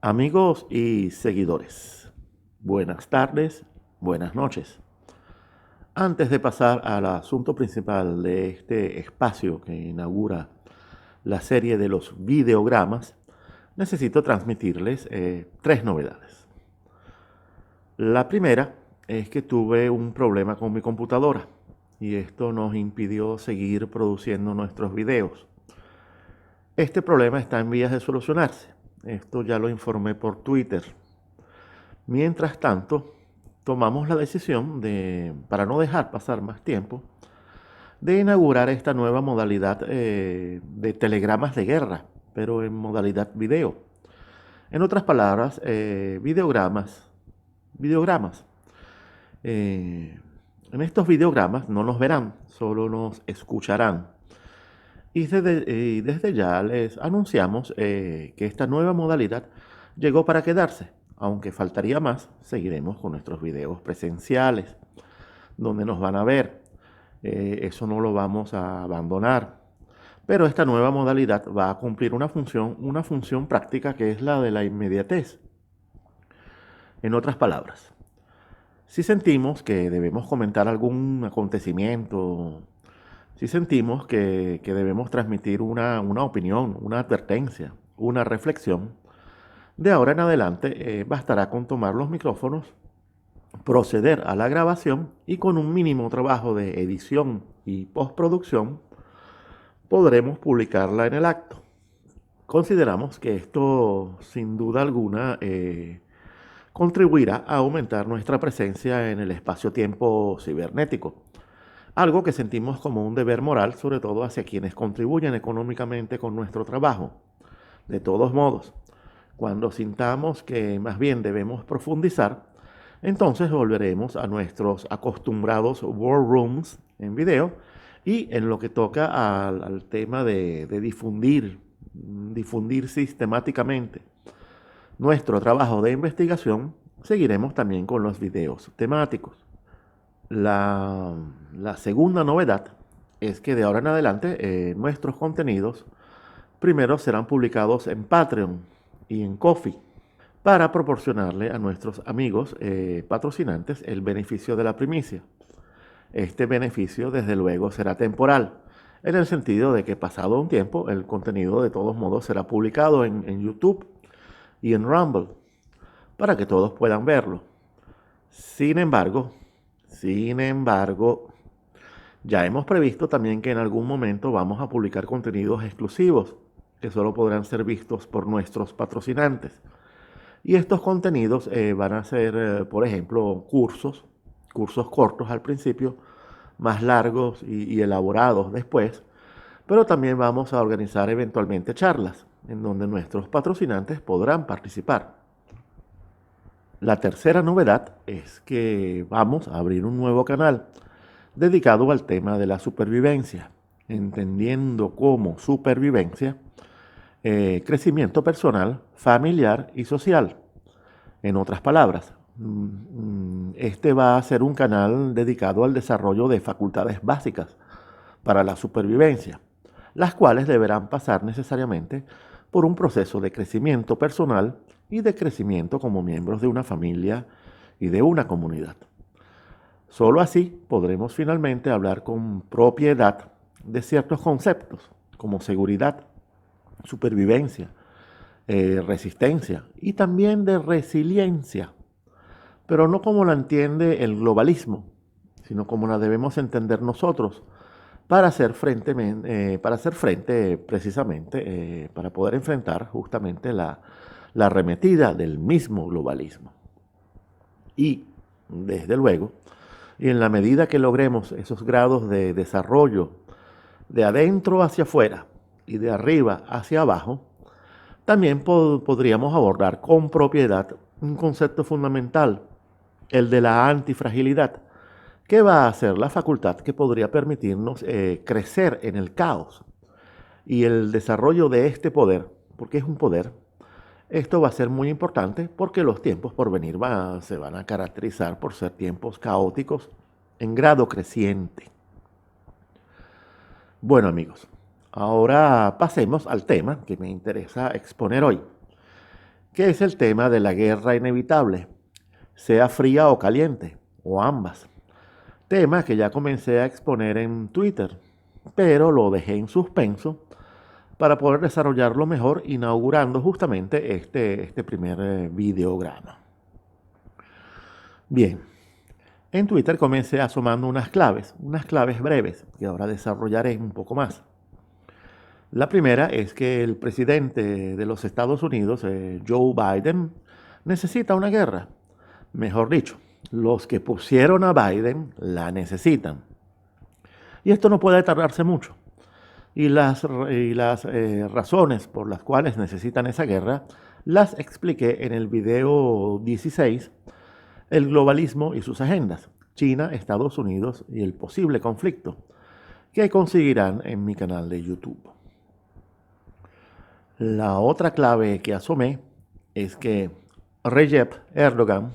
Amigos y seguidores, buenas tardes, buenas noches. Antes de pasar al asunto principal de este espacio que inaugura la serie de los videogramas, necesito transmitirles tres novedades. La primera es que tuve un problema con mi computadora y esto nos impidió seguir produciendo nuestros videos. Este problema está en vías de solucionarse. Esto ya lo informé por Twitter. Mientras tanto, tomamos la decisión de, para no dejar pasar más tiempo, de inaugurar esta nueva modalidad de telegramas de guerra, pero en modalidad video. En otras palabras, videogramas. Eh, en estos videogramas no nos verán, solo nos escucharán. Y desde ya les anunciamos que esta nueva modalidad llegó para quedarse. Aunque faltaría más, seguiremos con nuestros videos presenciales, donde nos van a ver. Eso no lo vamos a abandonar. Pero esta nueva modalidad va a cumplir una función práctica que es la de la inmediatez. En otras palabras, si sentimos que debemos comentar algún acontecimiento, si sentimos que debemos transmitir una opinión, una advertencia, una reflexión, de ahora en adelante bastará con tomar los micrófonos, proceder a la grabación y con un mínimo trabajo de edición y postproducción podremos publicarla en el acto. Consideramos que esto sin duda alguna contribuirá a aumentar nuestra presencia en el espacio-tiempo cibernético, algo que sentimos como un deber moral, sobre todo hacia quienes contribuyen económicamente con nuestro trabajo. De todos modos, cuando sintamos que más bien debemos profundizar, entonces volveremos a nuestros acostumbrados war rooms en video y en lo que toca al tema de difundir sistemáticamente nuestro trabajo de investigación, seguiremos también con los videos temáticos. La, la segunda novedad es que de ahora en adelante nuestros contenidos primero serán publicados en Patreon y en Ko-fi para proporcionarle a nuestros amigos patrocinantes el beneficio de la primicia. Este beneficio desde luego será temporal, en el sentido de que pasado un tiempo el contenido de todos modos será publicado en YouTube y en Rumble para que todos puedan verlo. Sin embargo, sin embargo, ya hemos previsto también que en algún momento vamos a publicar contenidos exclusivos que solo podrán ser vistos por nuestros patrocinantes. Y estos contenidos van a ser, por ejemplo, cursos cortos al principio, más largos y elaborados después, pero también vamos a organizar eventualmente charlas en donde nuestros patrocinantes podrán participar. La tercera novedad es que vamos a abrir un nuevo canal dedicado al tema de la supervivencia, entendiendo como supervivencia crecimiento personal, familiar y social. En otras palabras, este va a ser un canal dedicado al desarrollo de facultades básicas para la supervivencia, las cuales deberán pasar necesariamente por un proceso de crecimiento personal y de crecimiento como miembros de una familia y de una comunidad. Solo así podremos finalmente hablar con propiedad de ciertos conceptos como seguridad, supervivencia, resistencia y también de resiliencia, pero no como la entiende el globalismo, sino como la debemos entender nosotros para hacer frente precisamente, para poder enfrentar justamente la arremetida del mismo globalismo. Y, desde luego, y en la medida que logremos esos grados de desarrollo de adentro hacia afuera y de arriba hacia abajo, también podríamos abordar con propiedad un concepto fundamental, el de la antifragilidad, que va a ser la facultad que podría permitirnos crecer en el caos y el desarrollo de este poder, porque es un poder. Esto va a ser muy importante porque los tiempos por venir se van a caracterizar por ser tiempos caóticos en grado creciente. Bueno amigos, ahora pasemos al tema que me interesa exponer hoy. que es el tema de la guerra inevitable, sea fría o caliente, o ambas. Tema que ya comencé a exponer en Twitter, pero lo dejé en suspenso para poder desarrollarlo mejor, inaugurando justamente este primer videograma. Bien, en Twitter comencé asomando unas claves breves, que ahora desarrollaré un poco más. La primera es que el presidente de los Estados Unidos, Joe Biden, necesita una guerra. Mejor dicho, los que pusieron a Biden la necesitan. Y esto no puede tardarse mucho. Y las razones por las cuales necesitan esa guerra las expliqué en el video 16, el globalismo y sus agendas, China, Estados Unidos y el posible conflicto, que conseguirán en mi canal de YouTube. La otra clave que asomé es que Recep Erdogan,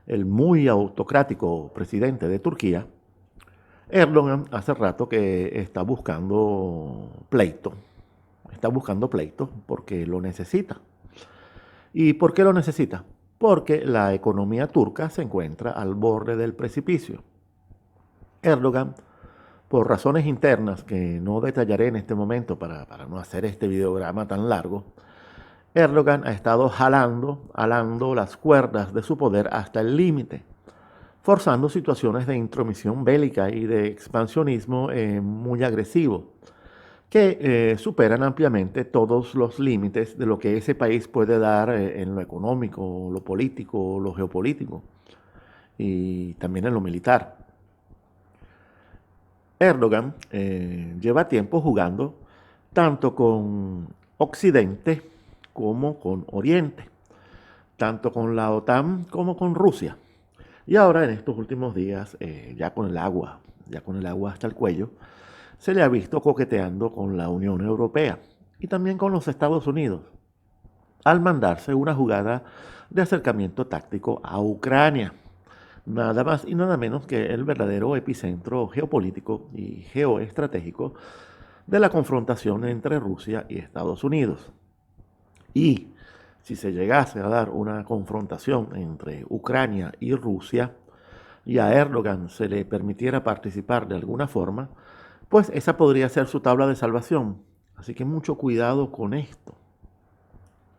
el muy autocrático presidente de Turquía, Erdogan hace rato que está buscando pleito. Está buscando pleito porque lo necesita. ¿Y por qué lo necesita? Porque la economía turca se encuentra al borde del precipicio. Erdogan, por razones internas que no detallaré en este momento para no hacer este videograma tan largo, Erdogan ha estado jalando las cuerdas de su poder hasta el límite, forzando situaciones de intromisión bélica y de expansionismo muy agresivo, que superan ampliamente todos los límites de lo que ese país puede dar en lo económico, lo político, lo geopolítico y también en lo militar. Erdogan lleva tiempo jugando tanto con Occidente como con Oriente, tanto con la OTAN como con Rusia. Y ahora en estos últimos días, ya con el agua hasta el cuello, se le ha visto coqueteando con la Unión Europea y también con los Estados Unidos, al mandarse una jugada de acercamiento táctico a Ucrania, nada más y nada menos que el verdadero epicentro geopolítico y geoestratégico de la confrontación entre Rusia y Estados Unidos. Y si se llegase a dar una confrontación entre Ucrania y Rusia, y a Erdogan se le permitiera participar de alguna forma, pues esa podría ser su tabla de salvación. Así que mucho cuidado con esto.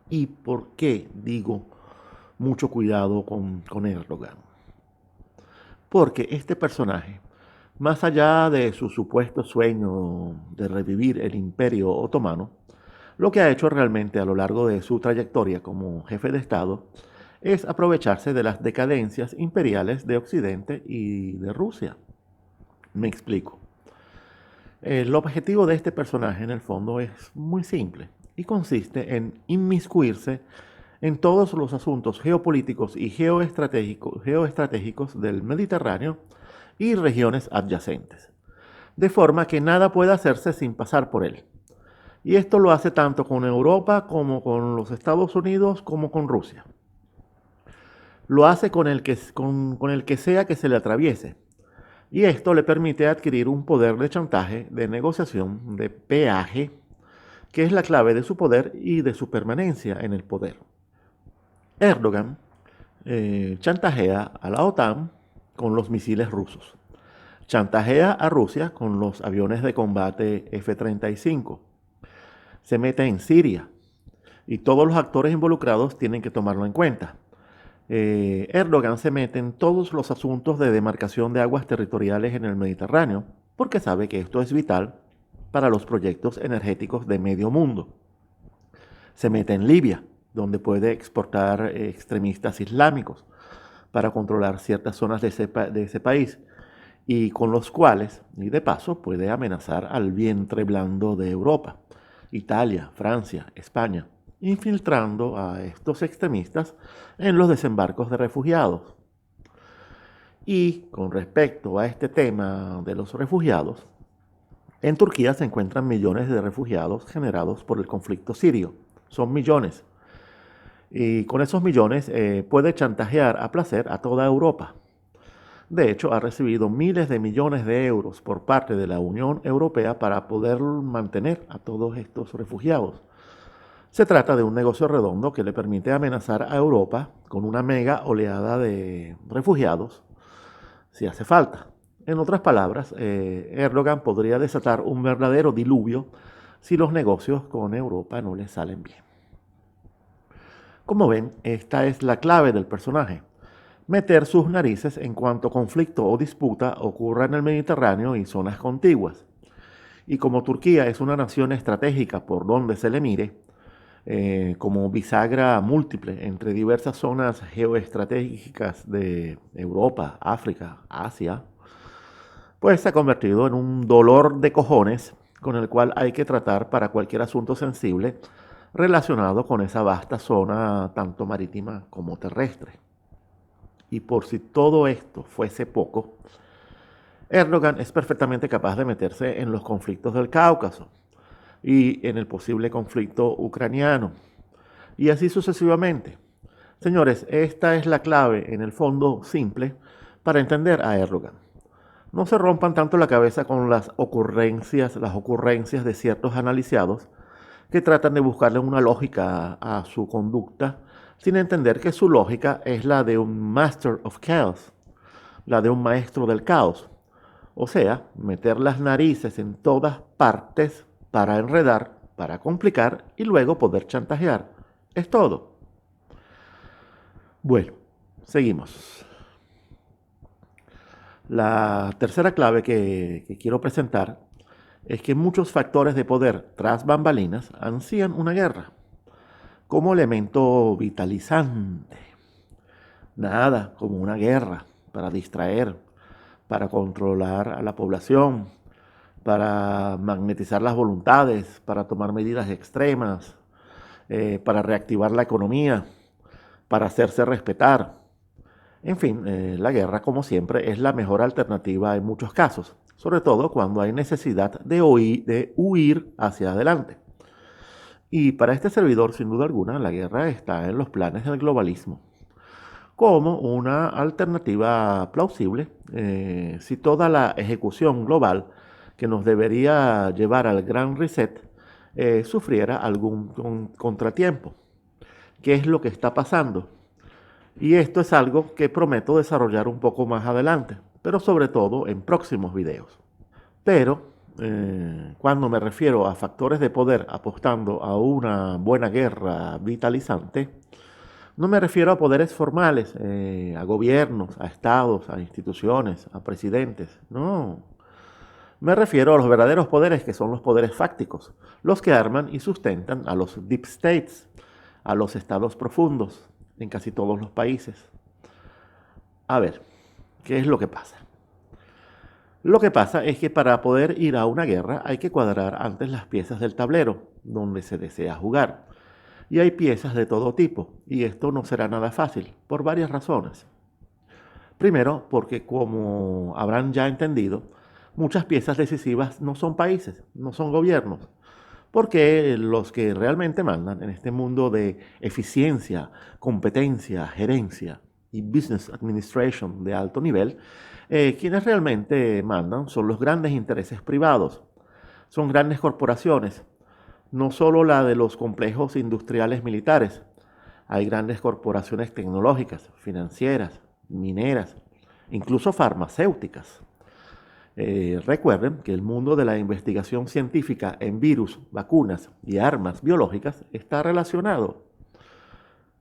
¿Y por qué digo mucho cuidado con Erdogan? Porque este personaje, más allá de su supuesto sueño de revivir el Imperio Otomano, lo que ha hecho realmente a lo largo de su trayectoria como jefe de Estado es aprovecharse de las decadencias imperiales de Occidente y de Rusia. Me explico. El objetivo de este personaje en el fondo es muy simple y consiste en inmiscuirse en todos los asuntos geopolíticos y geoestratégicos del Mediterráneo y regiones adyacentes, de forma que nada pueda hacerse sin pasar por él. Y esto lo hace tanto con Europa como con los Estados Unidos como con Rusia. Lo hace con el que sea que se le atraviese. Y esto le permite adquirir un poder de chantaje, de negociación, de peaje, que es la clave de su poder y de su permanencia en el poder. Erdogan chantajea a la OTAN con los misiles rusos. Chantajea a Rusia con los aviones de combate F-35. Se mete en Siria y todos los actores involucrados tienen que tomarlo en cuenta. Erdogan se mete en todos los asuntos de demarcación de aguas territoriales en el Mediterráneo porque sabe que esto es vital para los proyectos energéticos de medio mundo. Se mete en Libia, donde puede exportar extremistas islámicos para controlar ciertas zonas de ese país y con los cuales, y de paso, puede amenazar al vientre blando de Europa, Italia, Francia, España, infiltrando a estos extremistas en los desembarcos de refugiados. Y con respecto a este tema de los refugiados, en Turquía se encuentran millones de refugiados generados por el conflicto sirio. Son millones. Y con esos millones puede chantajear a placer a toda Europa. De hecho, ha recibido miles de millones de euros por parte de la Unión Europea para poder mantener a todos estos refugiados. Se trata de un negocio redondo que le permite amenazar a Europa con una mega oleada de refugiados si hace falta. En otras palabras, Erdogan podría desatar un verdadero diluvio si los negocios con Europa no le salen bien. Como ven, esta es la clave del personaje: meter sus narices en cuanto conflicto o disputa ocurra en el Mediterráneo y zonas contiguas. Y como Turquía es una nación estratégica por donde se le mire, como bisagra múltiple entre diversas zonas geoestratégicas de Europa, África, Asia, pues se ha convertido en un dolor de cojones con el cual hay que tratar para cualquier asunto sensible relacionado con esa vasta zona tanto marítima como terrestre. Y por si todo esto fuese poco, Erdogan es perfectamente capaz de meterse en los conflictos del Cáucaso y en el posible conflicto ucraniano, y así sucesivamente. Señores, esta es la clave, en el fondo simple, para entender a Erdogan. No se rompan tanto la cabeza con las ocurrencias de ciertos analiciados que tratan de buscarle una lógica a su conducta, sin entender que su lógica es la de un Master of Chaos, la de un maestro del caos. O sea, meter las narices en todas partes para enredar, para complicar y luego poder chantajear. Es todo. Bueno, seguimos. La tercera clave que quiero presentar es que muchos factores de poder tras bambalinas ansían una guerra como elemento vitalizante. Nada como una guerra para distraer, para controlar a la población, para magnetizar las voluntades, para tomar medidas extremas, para reactivar la economía, para hacerse respetar. En fin, la guerra, como siempre, es la mejor alternativa en muchos casos, sobre todo cuando hay necesidad de huir hacia adelante. Y para este servidor, sin duda alguna, la guerra está en los planes del globalismo como una alternativa plausible si toda la ejecución global que nos debería llevar al gran reset sufriera algún contratiempo. ¿Qué es lo que está pasando? Y esto es algo que prometo desarrollar un poco más adelante, pero sobre todo en próximos videos. Pero cuando me refiero a factores de poder apostando a una buena guerra vitalizante, no me refiero a poderes formales, a gobiernos, a estados, a instituciones, a presidentes. No. Me refiero a los verdaderos poderes, que son los poderes fácticos, los que arman y sustentan a los deep states, a los estados profundos en casi todos los países. A ver, ¿qué es lo que pasa? Lo que pasa es que para poder ir a una guerra hay que cuadrar antes las piezas del tablero donde se desea jugar. Y hay piezas de todo tipo, y esto no será nada fácil, por varias razones. Primero, porque como habrán ya entendido, muchas piezas decisivas no son países, no son gobiernos, porque los que realmente mandan en este mundo de eficiencia, competencia, gerencia y business administration de alto nivel, quienes realmente mandan son los grandes intereses privados, son grandes corporaciones, no solo la de los complejos industriales militares, hay grandes corporaciones tecnológicas, financieras, mineras, incluso farmacéuticas. Recuerden que el mundo de la investigación científica en virus, vacunas y armas biológicas está relacionado.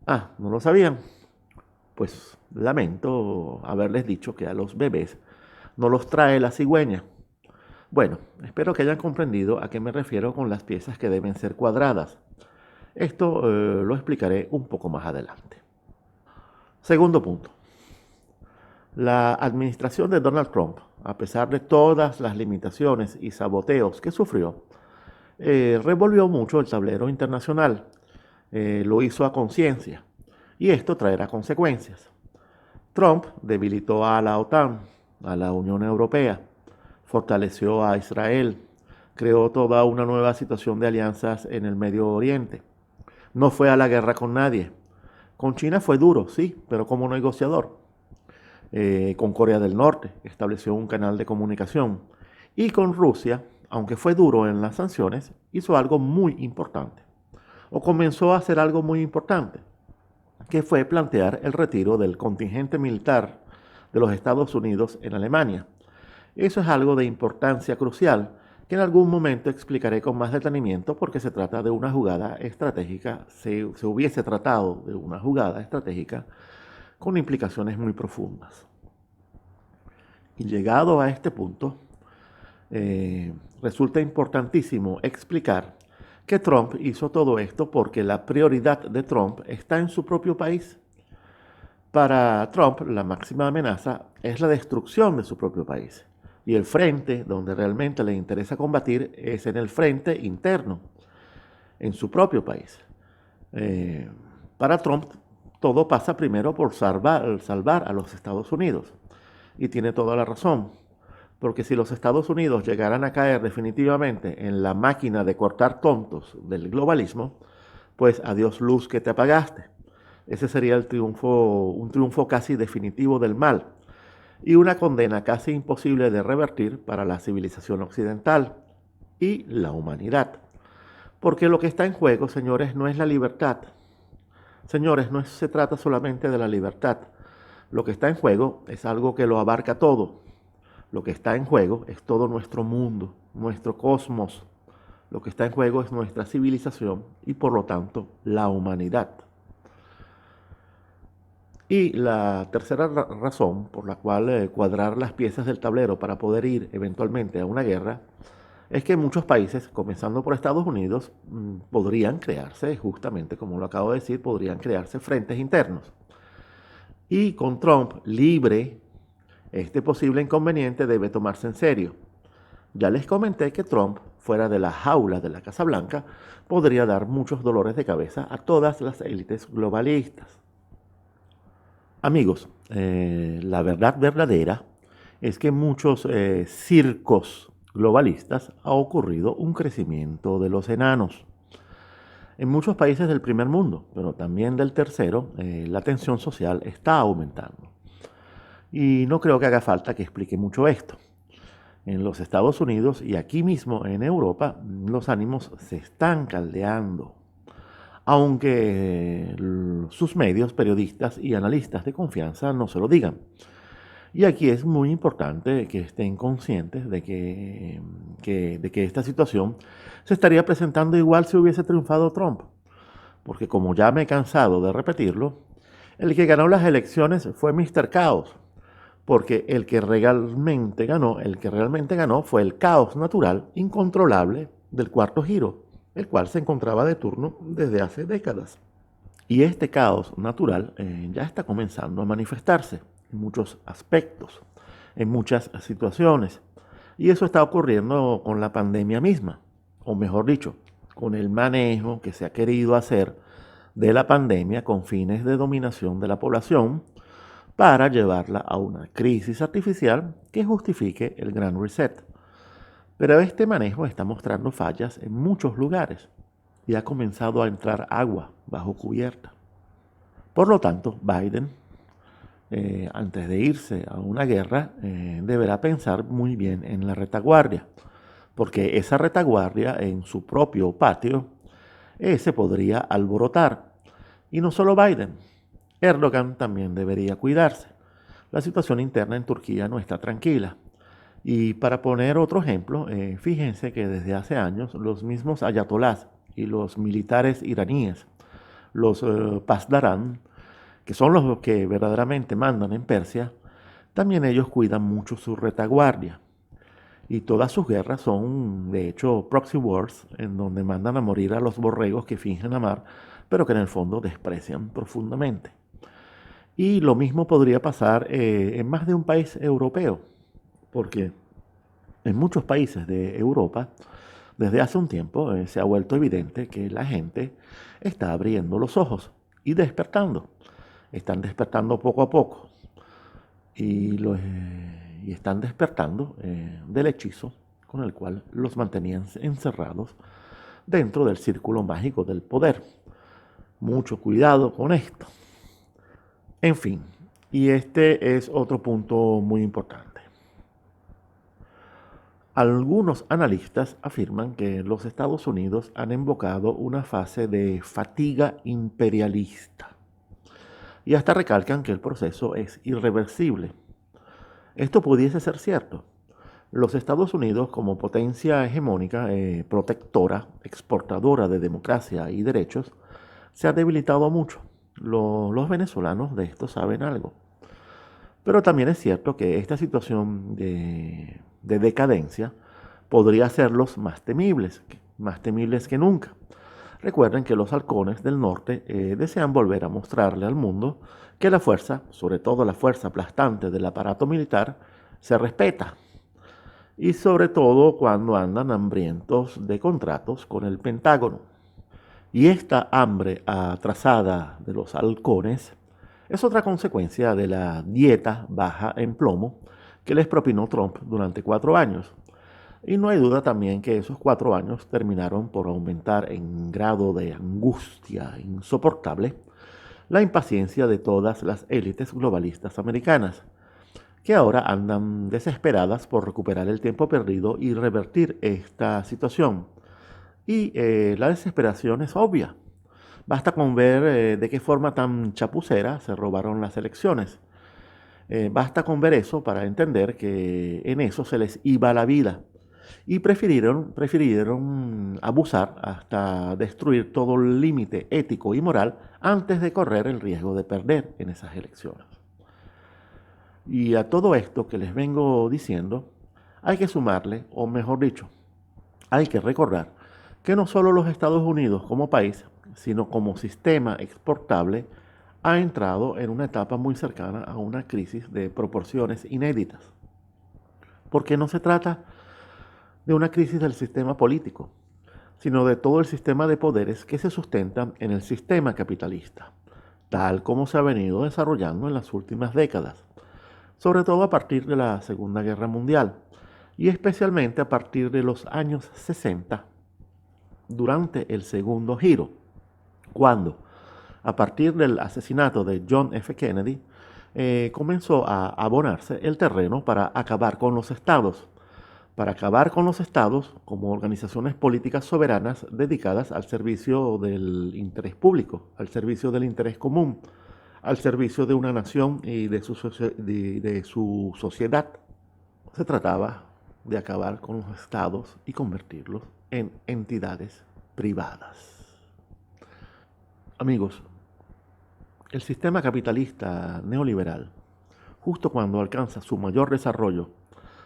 Ah, ¿no lo sabían? Pues lamento haberles dicho que a los bebés no los trae la cigüeña. Bueno, espero que hayan comprendido a qué me refiero con las piezas que deben ser cuadradas. Esto lo explicaré un poco más adelante. Segundo punto. La administración de Donald Trump, a pesar de todas las limitaciones y saboteos que sufrió, revolvió mucho el tablero internacional. Lo hizo a conciencia y esto traerá consecuencias. Trump debilitó a la OTAN, a la Unión Europea, fortaleció a Israel, creó toda una nueva situación de alianzas en el Medio Oriente. No fue a la guerra con nadie. Con China fue duro, sí, pero como negociador. Con Corea del Norte estableció un canal de comunicación. Y con Rusia, aunque fue duro en las sanciones, hizo algo muy importante. o comenzó a hacer algo muy importante, que fue plantear el retiro del contingente militar de los Estados Unidos en Alemania. Eso es algo de importancia crucial que en algún momento explicaré con más detenimiento porque se trata de una jugada estratégica, se hubiese tratado de una jugada estratégica con implicaciones muy profundas. Y llegado a este punto, resulta importantísimo explicar que Trump hizo todo esto porque la prioridad de Trump está en su propio país. Para Trump, la máxima amenaza es la destrucción de su propio país. Y el frente donde realmente le interesa combatir es en el frente interno, en su propio país. Para Trump, todo pasa primero por salvar a los Estados Unidos. Y tiene toda la razón. Porque si los Estados Unidos llegaran a caer definitivamente en la máquina de cortar tontos del globalismo, pues adiós luz que te apagaste. Ese sería el triunfo, un triunfo casi definitivo del mal y una condena casi imposible de revertir para la civilización occidental y la humanidad. Porque lo que está en juego, señores, no es la libertad. Señores, no se trata solamente de la libertad. Lo que está en juego es algo que lo abarca todo. Lo que está en juego es todo nuestro mundo, nuestro cosmos. Lo que está en juego es nuestra civilización y por lo tanto la humanidad. Y la tercera razón por la cual cuadrar las piezas del tablero para poder ir eventualmente a una guerra es que muchos países, comenzando por Estados Unidos, podrían crearse, justamente como lo acabo de decir, podrían crearse frentes internos. Y con Trump libre, este posible inconveniente debe tomarse en serio. Ya les comenté que Trump, fuera de la jaula de la Casa Blanca, podría dar muchos dolores de cabeza a todas las élites globalistas. Amigos, la verdad verdadera es que en muchos circos globalistas ha ocurrido un crecimiento de los enanos. En muchos países del primer mundo, pero también del tercero, la tensión social está aumentando. Y no creo que haga falta que explique mucho esto. En los Estados Unidos y aquí mismo en Europa, los ánimos se están caldeando, aunque sus medios, periodistas y analistas de confianza no se lo digan. Y aquí es muy importante que estén conscientes de que esta situación se estaría presentando igual si hubiese triunfado Trump. Porque como ya me he cansado de repetirlo, el que ganó las elecciones fue Mr. Caos. Porque el que realmente ganó fue el caos natural incontrolable del cuarto giro, el cual se encontraba de turno desde hace décadas. Y este caos natural ya está comenzando a manifestarse en muchos aspectos, en muchas situaciones. Y eso está ocurriendo con la pandemia misma, o mejor dicho, con el manejo que se ha querido hacer de la pandemia con fines de dominación de la población para llevarla a una crisis artificial que justifique el Gran Reset. Pero este manejo está mostrando fallas en muchos lugares y ha comenzado a entrar agua bajo cubierta. Por lo tanto, Biden, antes de irse a una guerra, deberá pensar muy bien en la retaguardia, porque esa retaguardia en su propio patio se podría alborotar. Y no solo Biden, Erdogan también debería cuidarse. La situación interna en Turquía no está tranquila. Y para poner otro ejemplo, fíjense que desde hace años los mismos ayatolás y los militares iraníes, los Pasdarán, que son los que verdaderamente mandan en Persia, también ellos cuidan mucho su retaguardia. Y todas sus guerras son, de hecho, proxy wars, en donde mandan a morir a los borregos que fingen amar, pero que en el fondo desprecian profundamente. Y lo mismo podría pasar en más de un país europeo, porque en muchos países de Europa, desde hace un tiempo, se ha vuelto evidente que la gente está abriendo los ojos y despertando. Están despertando poco a poco y están despertando del hechizo con el cual los mantenían encerrados dentro del círculo mágico del poder. Mucho cuidado con esto. En fin, y este es otro punto muy importante. Algunos analistas afirman que los Estados Unidos han invocado una fase de fatiga imperialista y hasta recalcan que el proceso es irreversible. Esto pudiese ser cierto. Los Estados Unidos, como potencia hegemónica, protectora, exportadora de democracia y derechos, se ha debilitado mucho. Los venezolanos de esto saben algo. Pero también es cierto que esta situación de decadencia podría hacerlos más temibles que nunca. Recuerden que los halcones del norte desean volver a mostrarle al mundo que la fuerza, sobre todo la fuerza aplastante del aparato militar, se respeta. Y sobre todo cuando andan hambrientos de contratos con el Pentágono. Y esta hambre atrasada de los halcones es otra consecuencia de la dieta baja en plomo que les propinó Trump durante 4 años. Y no hay duda también que esos 4 años terminaron por aumentar en grado de angustia insoportable la impaciencia de todas las élites globalistas americanas, que ahora andan desesperadas por recuperar el tiempo perdido y revertir esta situación. Y la desesperación es obvia. Basta con ver de qué forma tan chapucera se robaron las elecciones. Basta con ver eso para entender que en eso se les iba la vida. Y prefirieron abusar hasta destruir todo el límite ético y moral antes de correr el riesgo de perder en esas elecciones. Y a todo esto que les vengo diciendo, hay que sumarle, o mejor dicho, hay que recordar que no solo los Estados Unidos como país, sino como sistema exportable, ha entrado en una etapa muy cercana a una crisis de proporciones inéditas. Porque no se trata de una crisis del sistema político, sino de todo el sistema de poderes que se sustentan en el sistema capitalista, tal como se ha venido desarrollando en las últimas décadas, sobre todo a partir de la Segunda Guerra Mundial, y especialmente a partir de los años 60, durante el segundo giro, cuando, a partir del asesinato de John F. Kennedy, comenzó a abonarse el terreno para acabar con los estados, como organizaciones políticas soberanas dedicadas al servicio del interés público, al servicio del interés común, al servicio de una nación y de su sociedad. Se trataba de acabar con los estados y convertirlos en entidades privadas. Amigos, el sistema capitalista neoliberal, justo cuando alcanza su mayor desarrollo,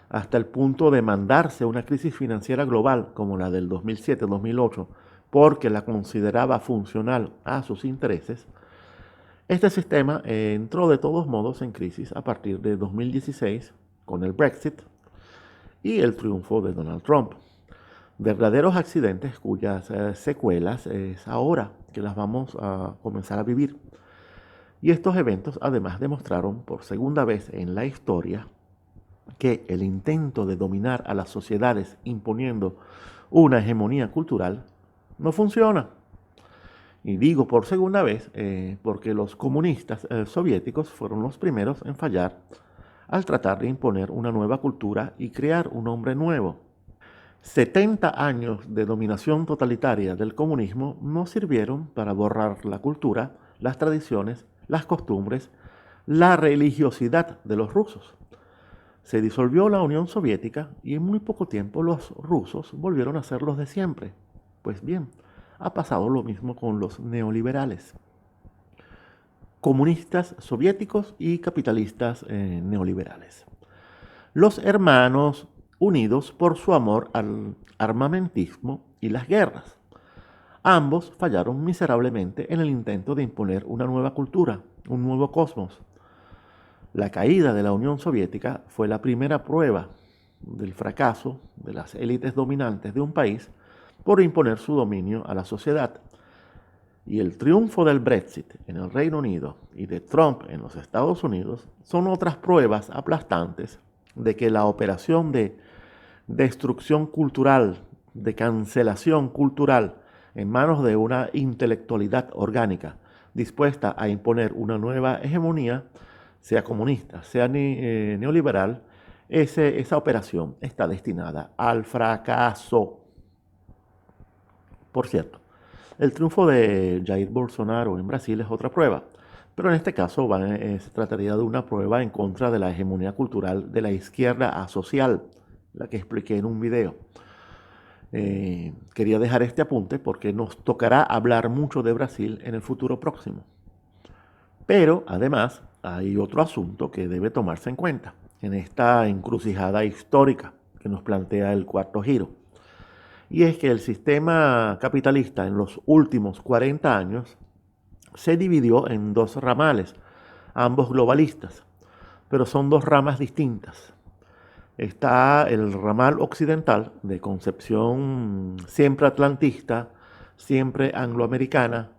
hasta el punto de mandarse una crisis financiera global como la del 2007-2008, porque la consideraba funcional a sus intereses, este sistema entró de todos modos en crisis a partir de 2016 con el Brexit y el triunfo de Donald Trump. Verdaderos accidentes cuyas secuelas es ahora que las vamos a comenzar a vivir. Y estos eventos además demostraron por segunda vez en la historia que el intento de dominar a las sociedades imponiendo una hegemonía cultural no funciona. Y digo por segunda vez porque los comunistas soviéticos fueron los primeros en fallar al tratar de imponer una nueva cultura y crear un hombre nuevo. 70 años de dominación totalitaria del comunismo no sirvieron para borrar la cultura, las tradiciones, las costumbres, la religiosidad de los rusos. Se disolvió la Unión Soviética y en muy poco tiempo los rusos volvieron a ser los de siempre. Pues bien, ha pasado lo mismo con los neoliberales. Comunistas soviéticos y capitalistas neoliberales. Los hermanos unidos por su amor al armamentismo y las guerras. Ambos fallaron miserablemente en el intento de imponer una nueva cultura, un nuevo cosmos. La caída de la Unión Soviética fue la primera prueba del fracaso de las élites dominantes de un país por imponer su dominio a la sociedad. Y el triunfo del Brexit en el Reino Unido y de Trump en los Estados Unidos son otras pruebas aplastantes de que la operación de destrucción cultural, de cancelación cultural en manos de una intelectualidad orgánica dispuesta a imponer una nueva hegemonía, sea comunista, sea neoliberal, esa operación está destinada al fracaso. Por cierto, el triunfo de Jair Bolsonaro en Brasil es otra prueba, pero en este caso se trataría de una prueba en contra de la hegemonía cultural de la izquierda asocial, la que expliqué en un video. Quería dejar este apunte porque nos tocará hablar mucho de Brasil en el futuro próximo. Pero además hay otro asunto que debe tomarse en cuenta en esta encrucijada histórica que nos plantea el cuarto giro. Y es que el sistema capitalista en los últimos 40 años se dividió en dos ramales, ambos globalistas, pero son dos ramas distintas. Está el ramal occidental de concepción siempre atlantista, siempre angloamericana,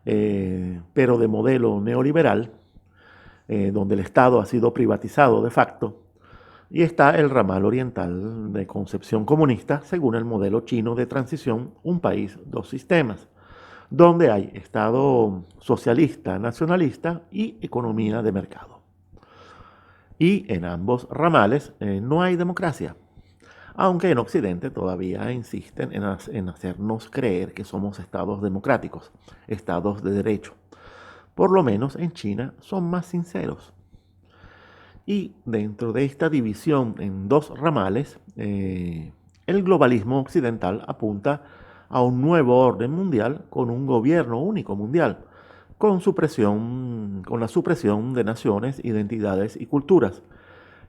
pero de modelo neoliberal, donde el Estado ha sido privatizado de facto. Y está el ramal oriental de concepción comunista, según el modelo chino de transición, un país, dos sistemas, donde hay Estado socialista, nacionalista y economía de mercado. Y en ambos ramales no hay democracia, aunque en Occidente todavía insisten en hacernos creer que somos estados democráticos, estados de derecho. Por lo menos en China son más sinceros. Y dentro de esta división en dos ramales, el globalismo occidental apunta a un nuevo orden mundial con un gobierno único mundial, con la supresión de naciones, identidades y culturas,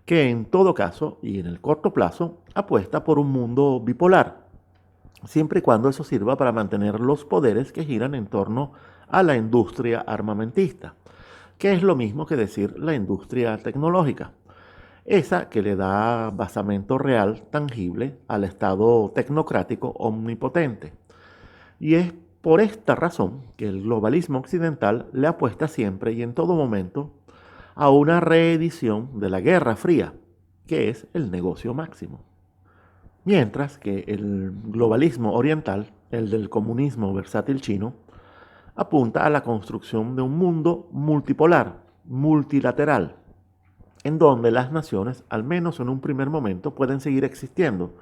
que en todo caso y en el corto plazo apuesta por un mundo bipolar, siempre y cuando eso sirva para mantener los poderes que giran en torno a la industria armamentista, que es lo mismo que decir la industria tecnológica, esa que le da basamento real, tangible, al Estado tecnocrático omnipotente. Y es por esta razón que el globalismo occidental le apuesta siempre y en todo momento a una reedición de la Guerra Fría, que es el negocio máximo. Mientras que el globalismo oriental, el del comunismo versátil chino, apunta a la construcción de un mundo multipolar, multilateral, en donde las naciones, al menos en un primer momento, pueden seguir existiendo.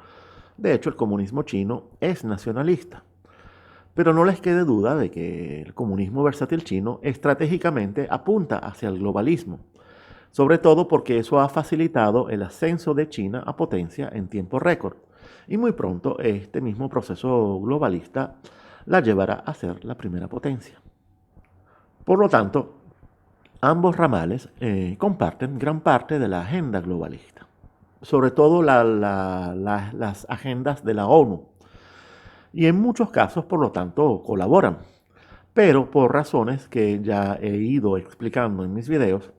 De hecho, el comunismo chino es nacionalista. Pero no les quede duda de que el comunismo versátil chino estratégicamente apunta hacia el globalismo, sobre todo porque eso ha facilitado el ascenso de China a potencia en tiempo récord. Y muy pronto este mismo proceso globalista la llevará a ser la primera potencia. Por lo tanto, ambos ramales comparten gran parte de la agenda globalista, sobre todo las agendas de la ONU, y en muchos casos, por lo tanto, colaboran, pero por razones que ya he ido explicando en mis videos,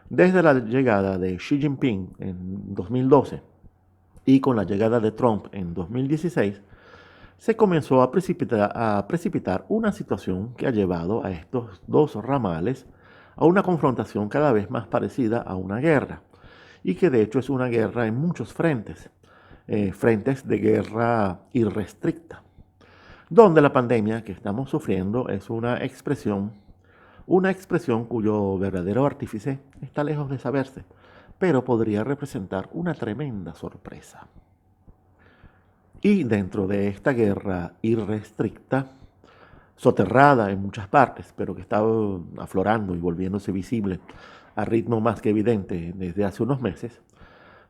desde la llegada de Xi Jinping en 2012 y con la llegada de Trump en 2016, se comenzó a precipitar una situación que ha llevado a estos dos ramales a una confrontación cada vez más parecida a una guerra, y que de hecho es una guerra en muchos frentes, frentes de guerra irrestricta, donde la pandemia que estamos sufriendo es una expresión cuyo verdadero artífice está lejos de saberse, pero podría representar una tremenda sorpresa. Y dentro de esta guerra irrestricta, soterrada en muchas partes, pero que está aflorando y volviéndose visible a ritmo más que evidente desde hace unos meses,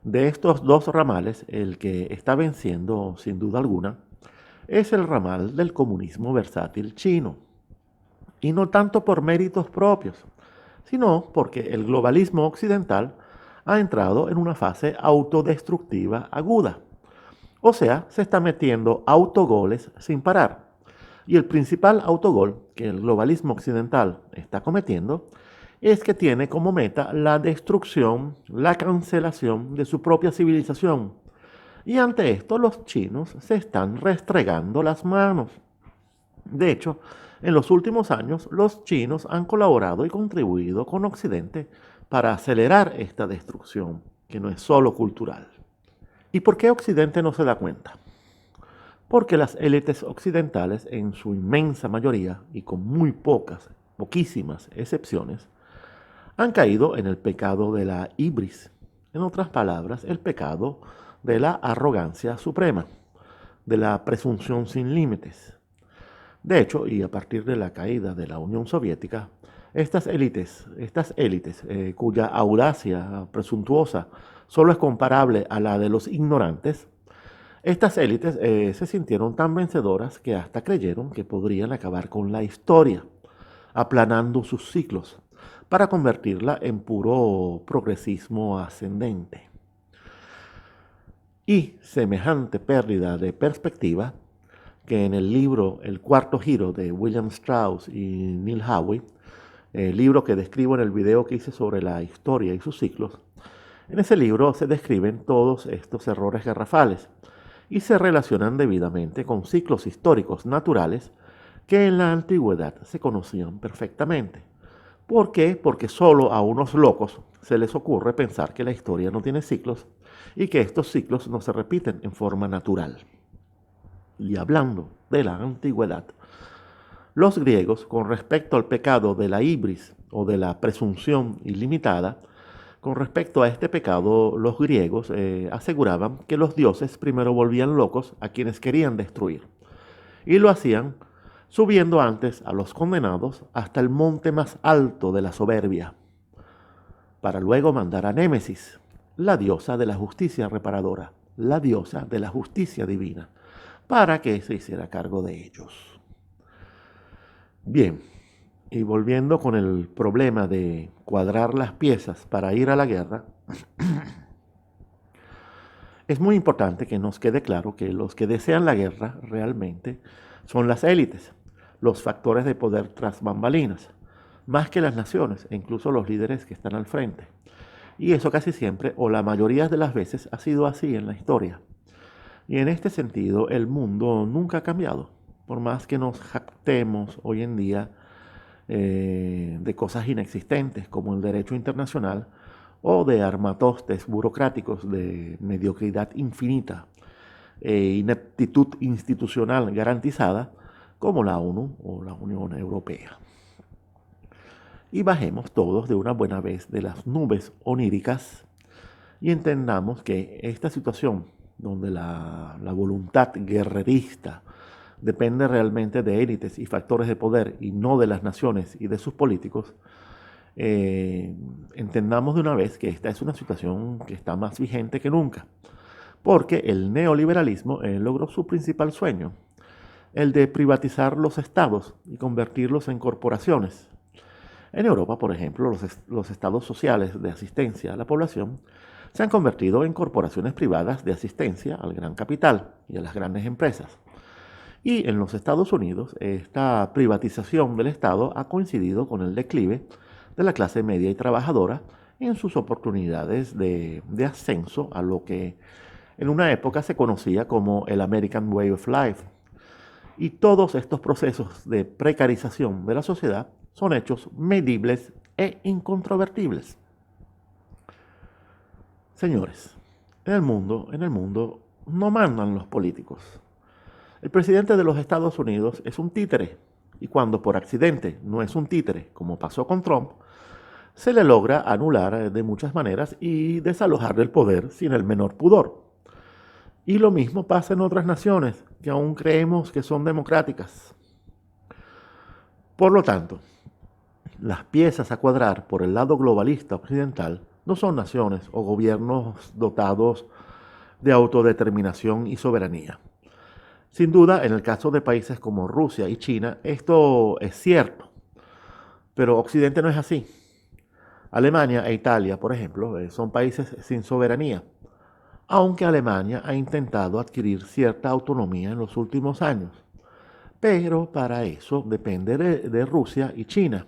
de estos dos ramales, el que está venciendo sin duda alguna es el ramal del comunismo versátil chino. Y no tanto por méritos propios, sino porque el globalismo occidental ha entrado en una fase autodestructiva aguda. O sea, se está metiendo autogoles sin parar. Y el principal autogol que el globalismo occidental está cometiendo es que tiene como meta la destrucción, la cancelación de su propia civilización. Y ante esto los chinos se están restregando las manos. De hecho, en los últimos años los chinos han colaborado y contribuido con Occidente para acelerar esta destrucción, que no es solo cultural. ¿Y por qué Occidente no se da cuenta? Porque las élites occidentales, en su inmensa mayoría y con poquísimas excepciones, han caído en el pecado de la hibris, En otras palabras, el pecado de la arrogancia suprema, de la presunción sin límites. De hecho, y a partir de la caída de la Unión Soviética, estas élites, cuya audacia presuntuosa solo es comparable a la de los ignorantes, estas élites se sintieron tan vencedoras que hasta creyeron que podrían acabar con la historia, aplanando sus ciclos, para convertirla en puro progresismo ascendente. Y semejante pérdida de perspectiva, que en el libro El cuarto giro de William Strauss y Neil Howe, el libro que describo en el video que hice sobre la historia y sus ciclos, en ese libro se describen todos estos errores garrafales y se relacionan debidamente con ciclos históricos naturales que en la antigüedad se conocían perfectamente. ¿Por qué? Porque solo a unos locos se les ocurre pensar que la historia no tiene ciclos y que estos ciclos no se repiten en forma natural. Y hablando de la antigüedad, los griegos, con respecto al pecado de la ibris o de la presunción ilimitada, con respecto a este pecado, los griegos aseguraban que los dioses primero volvían locos a quienes querían destruir, y lo hacían subiendo antes a los condenados hasta el monte más alto de la soberbia, para luego mandar a Némesis, la diosa de la justicia reparadora, la diosa de la justicia divina, para que se hiciera cargo de ellos. Bien, y volviendo con el problema de cuadrar las piezas para ir a la guerra, es muy importante que nos quede claro que los que desean la guerra realmente son las élites, los factores de poder tras bambalinas, más que las naciones e incluso los líderes que están al frente. Y eso casi siempre, o la mayoría de las veces, ha sido así en la historia. Y en este sentido, el mundo nunca ha cambiado, por más que nos jactemos hoy en día de cosas inexistentes como el derecho internacional o de armatostes burocráticos de mediocridad infinita e ineptitud institucional garantizada como la ONU o la Unión Europea. Y bajemos todos de una buena vez de las nubes oníricas y entendamos que esta situación donde la voluntad guerrerista depende realmente de élites y factores de poder y no de las naciones y de sus políticos, entendamos de una vez que esta es una situación que está más vigente que nunca, porque el neoliberalismo logró su principal sueño, el de privatizar los estados y convertirlos en corporaciones. En Europa, por ejemplo, los estados sociales de asistencia a la población se han convertido en corporaciones privadas de asistencia al gran capital y a las grandes empresas. Y en los Estados Unidos, esta privatización del Estado ha coincidido con el declive de la clase media y trabajadora en sus oportunidades de ascenso a lo que en una época se conocía como el American Way of Life. Y todos estos procesos de precarización de la sociedad son hechos medibles e incontrovertibles. Señores, en el mundo no mandan los políticos. El presidente de los Estados Unidos es un títere, y cuando por accidente no es un títere, como pasó con Trump, se le logra anular de muchas maneras y desalojar del poder sin el menor pudor. Y lo mismo pasa en otras naciones que aún creemos que son democráticas. Por lo tanto, las piezas a cuadrar por el lado globalista occidental no son naciones o gobiernos dotados de autodeterminación y soberanía. Sin duda, en el caso de países como Rusia y China, esto es cierto, pero Occidente no es así. Alemania e Italia, por ejemplo, son países sin soberanía, aunque Alemania ha intentado adquirir cierta autonomía en los últimos años. Pero para eso depende de Rusia y China,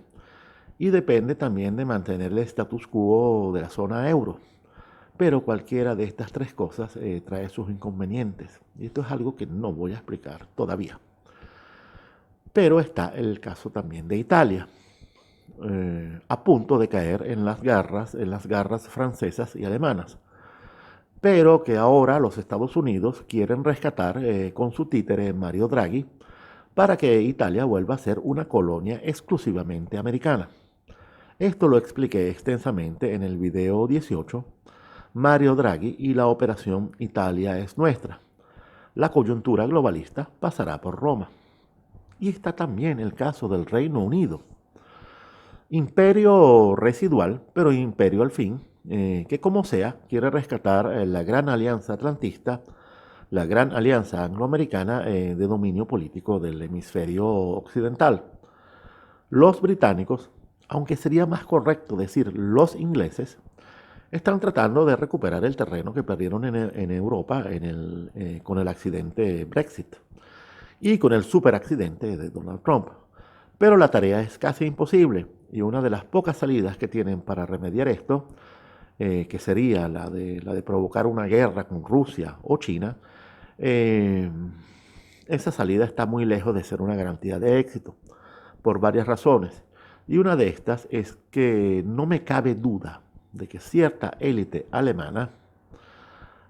y depende también de mantener el status quo de la zona euro. Pero cualquiera de estas tres cosas trae sus inconvenientes. Y esto es algo que no voy a explicar todavía. Pero está el caso también de Italia, a punto de caer en las garras francesas y alemanas. Pero que ahora los Estados Unidos quieren rescatar con su títere Mario Draghi para que Italia vuelva a ser una colonia exclusivamente americana. Esto lo expliqué extensamente en el video 18, Mario Draghi y la operación Italia es nuestra. La coyuntura globalista pasará por Roma. Y está también el caso del Reino Unido. Imperio residual, pero imperio al fin, que como sea quiere rescatar la gran alianza atlantista, la gran alianza angloamericana de dominio político del hemisferio occidental. Los británicos, aunque sería más correcto decir los ingleses, están tratando de recuperar el terreno que perdieron en Europa con el accidente Brexit y con el superaccidente de Donald Trump. Pero la tarea es casi imposible y una de las pocas salidas que tienen para remediar esto, que sería la de provocar una guerra con Rusia o China, eh, esa salida está muy lejos de ser una garantía de éxito, por varias razones. Y una de estas es que no me cabe duda de que cierta élite alemana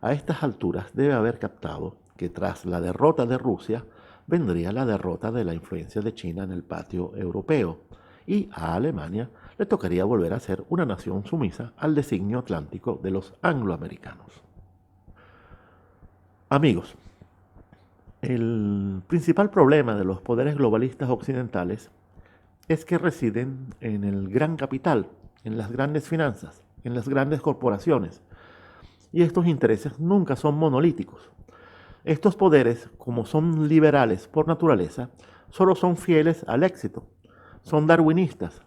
a estas alturas debe haber captado que tras la derrota de Rusia vendría la derrota de la influencia de China en el patio europeo y a Alemania le tocaría volver a ser una nación sumisa al designio atlántico de los angloamericanos. Amigos, el principal problema de los poderes globalistas occidentales es que residen en el gran capital, en las grandes finanzas, en las grandes corporaciones. Y estos intereses nunca son monolíticos. Estos poderes, como son liberales por naturaleza, solo son fieles al éxito. Son darwinistas,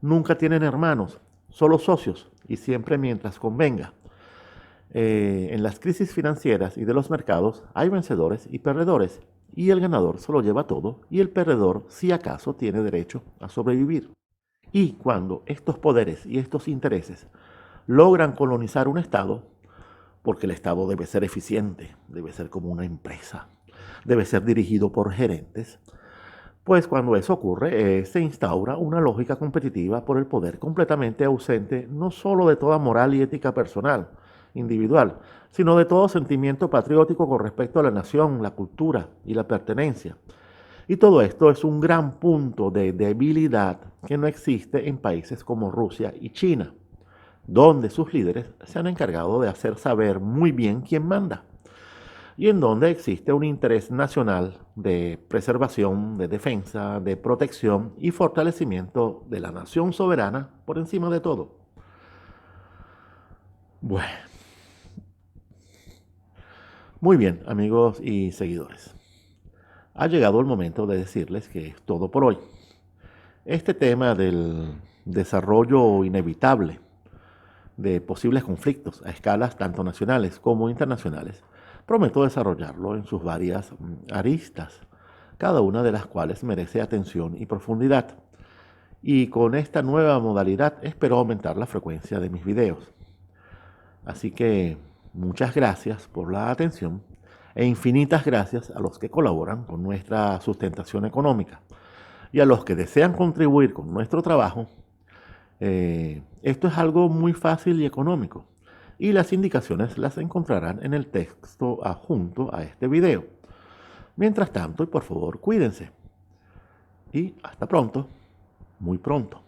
nunca tienen hermanos, solo socios y siempre mientras convenga. En las crisis financieras y de los mercados hay vencedores y perdedores, y el ganador se lo lleva todo y el perdedor, si acaso, tiene derecho a sobrevivir. Y cuando estos poderes y estos intereses logran colonizar un Estado, porque el Estado debe ser eficiente, debe ser como una empresa, debe ser dirigido por gerentes, pues cuando eso ocurre se instaura una lógica competitiva por el poder completamente ausente no solo de toda moral y ética personal, individual, sino de todo sentimiento patriótico con respecto a la nación, la cultura y la pertenencia. Y todo esto es un gran punto de debilidad que no existe en países como Rusia y China, donde sus líderes se han encargado de hacer saber muy bien quién manda, y en donde existe un interés nacional de preservación, de defensa, de protección y fortalecimiento de la nación soberana por encima de todo. Bueno, muy bien, amigos y seguidores. Ha llegado el momento de decirles que es todo por hoy. Este tema del desarrollo inevitable de posibles conflictos a escalas tanto nacionales como internacionales, prometo desarrollarlo en sus varias aristas, cada una de las cuales merece atención y profundidad. Y con esta nueva modalidad espero aumentar la frecuencia de mis videos. Así que muchas gracias por la atención e infinitas gracias a los que colaboran con nuestra sustentación económica y a los que desean contribuir con nuestro trabajo. Esto es algo muy fácil y económico y las indicaciones las encontrarán en el texto adjunto a este video. Mientras tanto, y por favor, cuídense y hasta pronto, muy pronto.